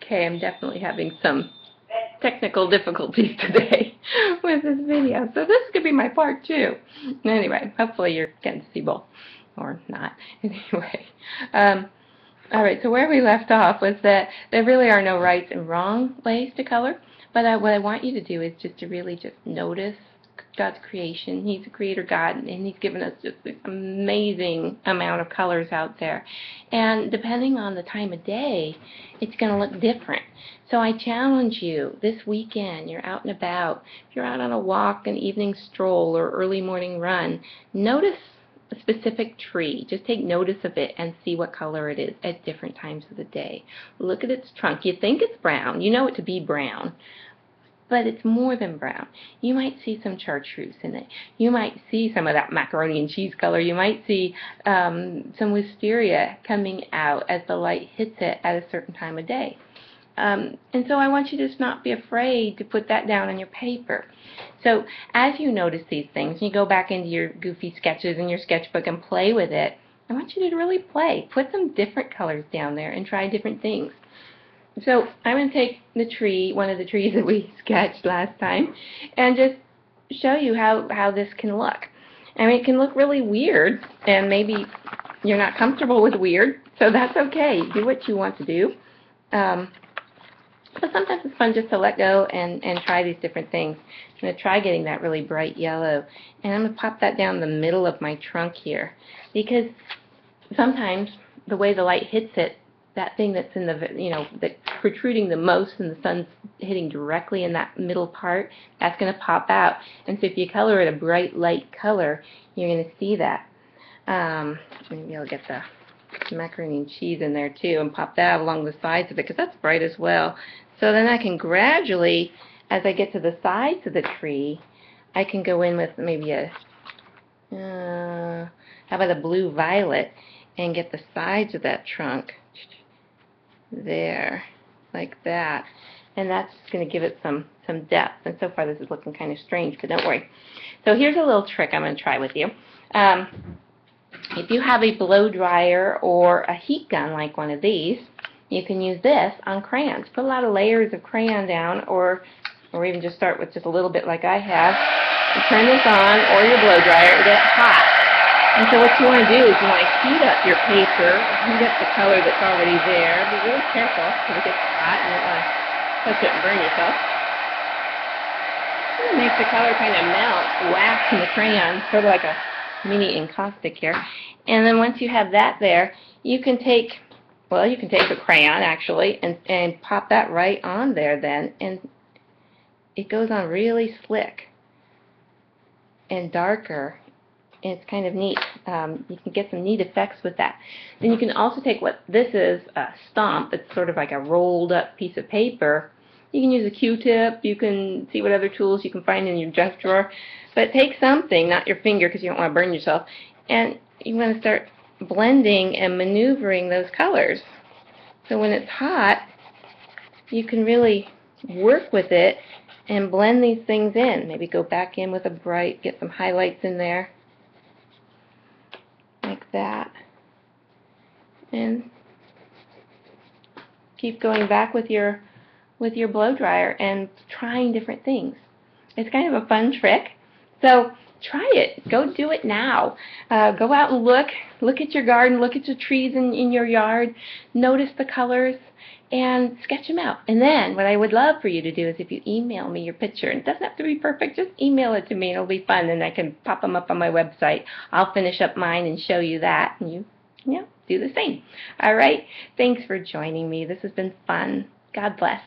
Okay, I'm definitely having some technical difficulties today with this video, so this could be my part 2. Anyway, hopefully you're getting to see both, or not. Anyway, alright, so where we left off was that there really are no right and wrong ways to color, but what I want you to do is just to really just notice God's creation. He's a creator God, and He's given us just this amazing amount of colors out there. And depending on the time of day, it's going to look different. So I challenge you, this weekend, you're out and about, if you're out on a walk, an evening stroll, or early morning run, notice a specific tree. Just take notice of it and see what color it is at different times of the day. Look at its trunk. You think it's brown. You know it to be brown. But it's more than brown. You might see some chartreuse in it. You might see some of that macaroni and cheese color. You might see some wisteria coming out as the light hits it at a certain time of day. And so I want you to just not be afraid to put that down on your paper. So as you notice these things, you go back into your goofy sketches in your sketchbook and play with it. I want you to really play. Put some different colors down there and try different things. So I'm going to take the tree, one of the trees that we sketched last time, and just show you how this can look. I mean, it can look really weird, and maybe you're not comfortable with weird, so that's okay. Do what you want to do. But sometimes it's fun just to let go and try these different things. I'm going to try getting that really bright yellow, and I'm going to pop that down the middle of my trunk here, because sometimes the way the light hits it, that thing that's in the, that's protruding the most and the sun's hitting directly in that middle part, that's going to pop out. And so if you color it a bright light color, you're going to see that. Maybe I'll get the macaroni and cheese in there too and pop that along the sides of it, because that's bright as well. So then I can gradually, as I get to the sides of the tree, I can go in with maybe a, how about a blue violet, and get the sides of that trunk there, like that. And that's going to give it some depth. And so far this is looking kind of strange, but don't worry. So here's a little trick I'm going to try with you. If you have a blow dryer or a heat gun like one of these, you can use this on crayons. Put a lot of layers of crayon down, or even just start with just a little bit like I have. You turn this on, or your blow dryer, and get it hot. And so what you want to do is you want to heat up your paper, heat up the color that's already there. Be really careful because it gets hot and you don't want to touch it and burn yourself. It makes the color kind of melt, wax in the crayon, sort of like a mini encaustic here. And then once you have that there, you can take, well, you can take a crayon actually and pop that right on there then, and it goes on really slick and darker. It's kind of neat. You can get some neat effects with that. Then you can also take what this is, a stomp. It's sort of like a rolled up piece of paper. You can use a Q-tip. You can see what other tools you can find in your desk drawer. But take something, not your finger because you don't want to burn yourself, and you want to start blending and maneuvering those colors. So when it's hot, you can really work with it and blend these things in. Maybe go back in with a bright, get some highlights in there. Like that, and keep going back with your blow dryer and trying different things. It's kind of a fun trick, so try it. Go do it now. Go out and look at your garden, look at your trees in your yard, notice the colors, and sketch them out. And then what I would love for you to do is if you email me your picture, and it doesn't have to be perfect, just email it to me and it'll be fun, and I can pop them up on my website. I'll finish up mine and show you that, and you do the same. All right? Thanks for joining me. This has been fun. God bless.